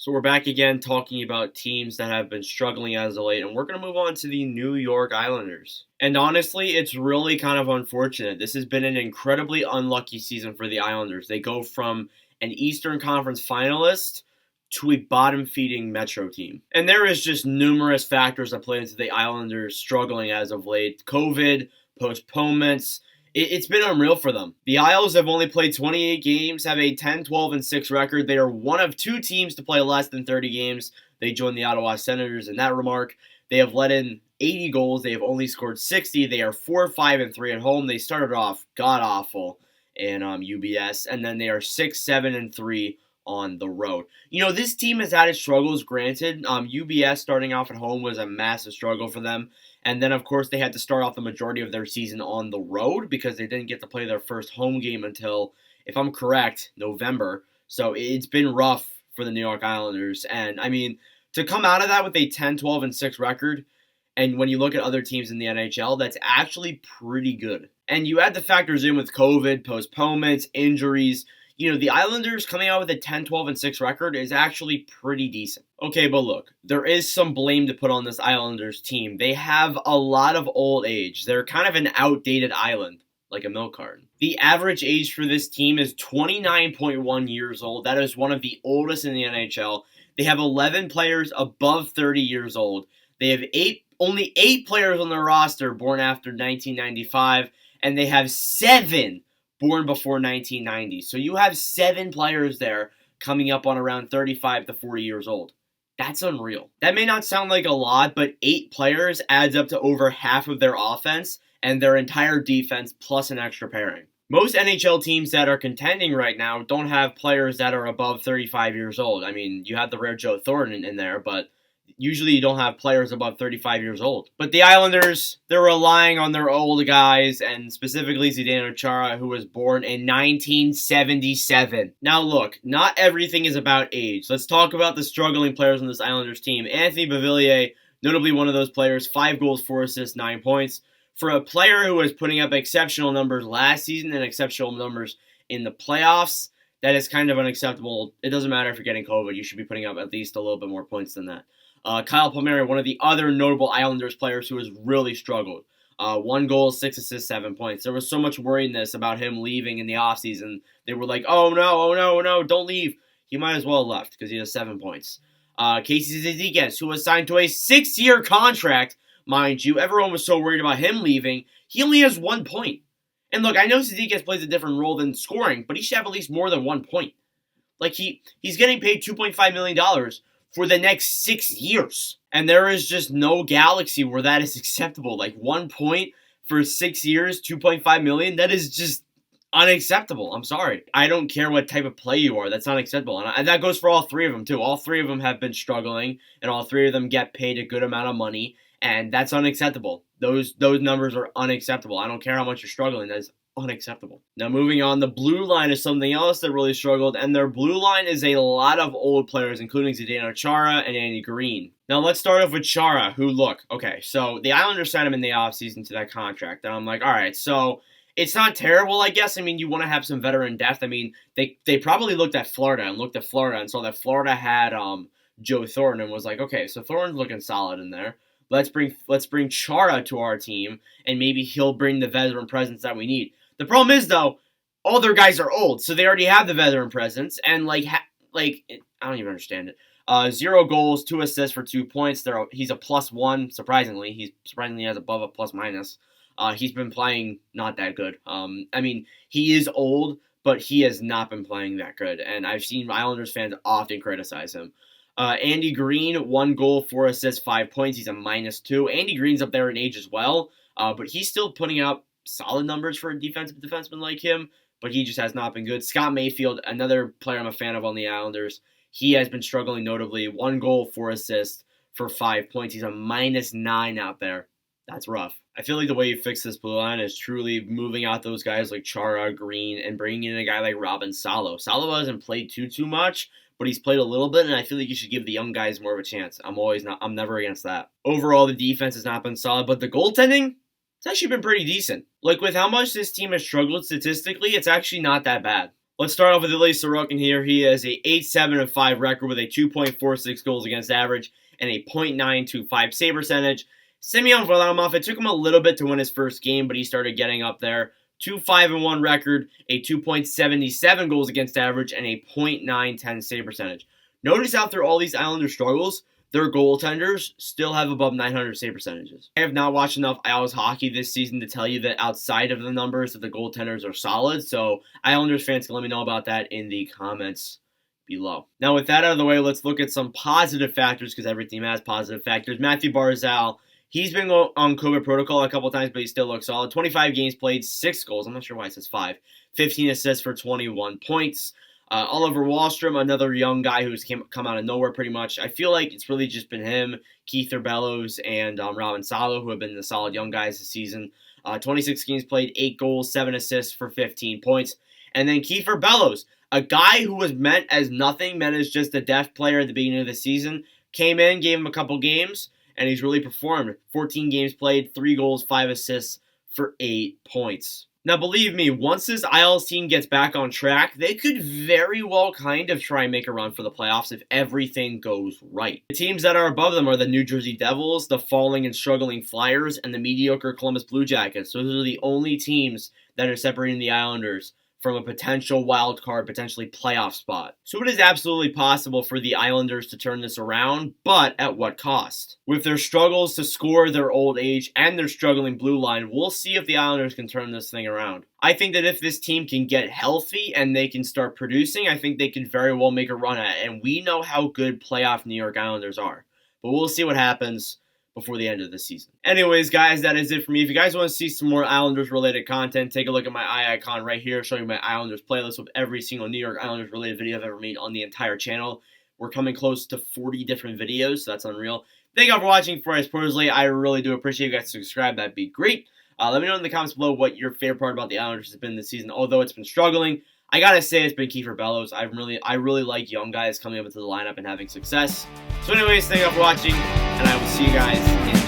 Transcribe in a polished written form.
So we're back again talking about teams that have been struggling as of late, and we're going to move on to the New York Islanders. And honestly, it's really kind of unfortunate. This has been an incredibly unlucky season for the Islanders. They go from an Eastern Conference finalist to a bottom-feeding Metro team. And there is just numerous factors that play into the Islanders struggling as of late. COVID, postponements, it's been unreal for them. The Isles have only played 28 games, have a 10-12-6 record. They are one of two teams to play less than 30 games. They joined the Ottawa Senators in that remark. They have let in 80 goals. They have only scored 60. They are 4-5-3 at home. They started off god-awful in UBS, and then they are 6-7-3 on the road. You know, this team has had its struggles, granted. UBS starting off at home was a massive struggle for them. And then, of course, they had to start off the majority of their season on the road because they didn't get to play their first home game until, if I'm correct, November. So it's been rough for the New York Islanders. And, I mean, to come out of that with a 10-12-6 record, and when you look at other teams in the NHL, that's actually pretty good. And you add the factors in with COVID, postponements, injuries. You know, the Islanders coming out with a 10-12-6 record is actually pretty decent. Okay, but look, there is some blame to put on this Islanders team. They have a lot of old age. They're kind of an outdated island, like a milk carton. The average age for this team is 29.1 years old. That is one of the oldest in the NHL. They have 11 players above 30 years old. They have only 8 players on their roster born after 1995, and they have 7 born before 1990. So you have 7 players there coming up on around 35 to 40 years old. That's unreal. That may not sound like a lot, but 8 players adds up to over half of their offense and their entire defense plus an extra pairing. Most NHL teams that are contending right now don't have players that are above 35 years old. I mean, you have the rare Joe Thornton in there, but usually you don't have players above 35 years old. But the Islanders, they're relying on their old guys, and specifically Zdeno Chara, who was born in 1977. Now look, not everything is about age. Let's talk about the struggling players on this Islanders team. Anthony Beauvillier, notably one of those players, 5 goals, 4 assists, 9 points. For a player who was putting up exceptional numbers last season and exceptional numbers in the playoffs, that is kind of unacceptable. It doesn't matter if you're getting COVID. You should be putting up at least a little bit more points than that. Kyle Palmieri, one of the other notable Islanders players who has really struggled. 1 goal, 6 assists, 7 points. There was so much worriedness about him leaving in the offseason. They were like, oh no, don't leave. He might as well have left because he has 7 points. Casey Zizekas, who was signed to a 6-year contract, mind you. Everyone was so worried about him leaving. He only has 1 point. And look, I know Zizekas plays a different role than scoring, but he should have at least more than 1 point. Like, he's getting paid $2.5 million for the next 6 years. And there is just no galaxy where that is acceptable. Like, 1 point for 6 years, $2.5 million, that is just unacceptable. I'm sorry. I don't care what type of play you are. That's not acceptable. And that goes for all 3 of them, too. All 3 of them have been struggling, and all 3 of them get paid a good amount of money, and that's unacceptable. Those numbers are unacceptable. I don't care how much you're struggling. That is unacceptable. Now moving on, the blue line is something else that really struggled, and their blue line is a lot of old players, including Zdeno Chara and Andy Green. Now let's start off with Chara, who, look, okay, so the Islanders signed him in the offseason to that contract, and I'm like, all right, so it's not terrible, I guess. I mean, you want to have some veteran depth. I mean, they probably looked at Florida and saw that Florida had Joe Thornton and was like, okay, so Thornton's looking solid in there. Let's bring Chara to our team, and maybe he'll bring the veteran presence that we need. The problem is, though, all their guys are old, so they already have the veteran presence, and I don't even understand it. 0 goals, 2 assists for 2 points. He's a +1, surprisingly. He surprisingly has above a plus-minus. He's been playing not that good. I mean, he is old, but he has not been playing that good, and I've seen Islanders fans often criticize him. Andy Green, 1 goal, 4 assists, 5 points. He's a -2. Andy Green's up there in age as well, but he's still putting up solid numbers for a defensive defenseman like him, but he just has not been good. Scott Mayfield, another player I'm a fan of on the Islanders, he has been struggling notably. 1 goal, 4 assists for 5 points. He's a -9 out there. That's rough. I feel like the way you fix this blue line is truly moving out those guys like Chara, Green, and bringing in a guy like Robin Salo. Salo hasn't played too much, but he's played a little bit, and I feel like you should give the young guys more of a chance. I'm never against that. Overall, the defense has not been solid, but the goaltending, it's actually been pretty decent. Like, with how much this team has struggled statistically, it's actually not that bad. Let's start off with Elise Sorokin here. He has a 8-7-5 record with a 2.46 goals against average and a .925 save percentage. Semyon Varlamov, it took him a little bit to win his first game, but he started getting up there. 2-5-1 record, a 2.77 goals against average, and a .910 save percentage. Notice after all these Islander struggles, their goaltenders still have above 900 save percentages. I have not watched enough Isles hockey this season to tell you that outside of the numbers that the goaltenders are solid, so Islanders fans can let me know about that in the comments below. Now with that out of the way, let's look at some positive factors because every team has positive factors. Matthew Barzal, he's been on COVID protocol a couple times, but he still looks solid. 25 games played, 6 goals. I'm not sure why it says 5. 15 assists for 21 points. Oliver Wahlstrom, another young guy who's come out of nowhere pretty much. I feel like it's really just been him, Keither Bellows, and Robin Salo, who have been the solid young guys this season. 26 games played, 8 goals, 7 assists for 15 points. And then Keither Bellows, a guy who was meant as nothing, meant as just a depth player at the beginning of the season, came in, gave him a couple games, and he's really performed. 14 games played, 3 goals, 5 assists for 8 points. Now, believe me, once this Isles team gets back on track, they could very well kind of try and make a run for the playoffs if everything goes right. The teams that are above them are the New Jersey Devils, the falling and struggling Flyers, and the mediocre Columbus Blue Jackets. Those are the only teams that are separating the Islanders from a potential wild card, potentially playoff spot. So it is absolutely possible for the Islanders to turn this around, but at what cost? With their struggles to score, their old age, and their struggling blue line, we'll see if the Islanders can turn this thing around. I think that if this team can get healthy and they can start producing, I think they could very well make a run at it. And we know how good playoff New York Islanders are. But we'll see what happens before the end of the season. Anyways, guys, that is it for me. If you guys want to see some more Islanders-related content, take a look at my eye icon right here showing my Islanders playlist with every single New York Islanders-related video I've ever made on the entire channel. We're coming close to 40 different videos, so that's unreal. Thank you all for watching. For us personally, I really do appreciate you guys to subscribe. That'd be great. Let me know in the comments below what your favorite part about the Islanders has been this season. Although it's been struggling, I gotta say it's been Keither Bellows. I really like young guys coming up into the lineup and having success. So anyways, thank you all for watching, and I will see you guys in the next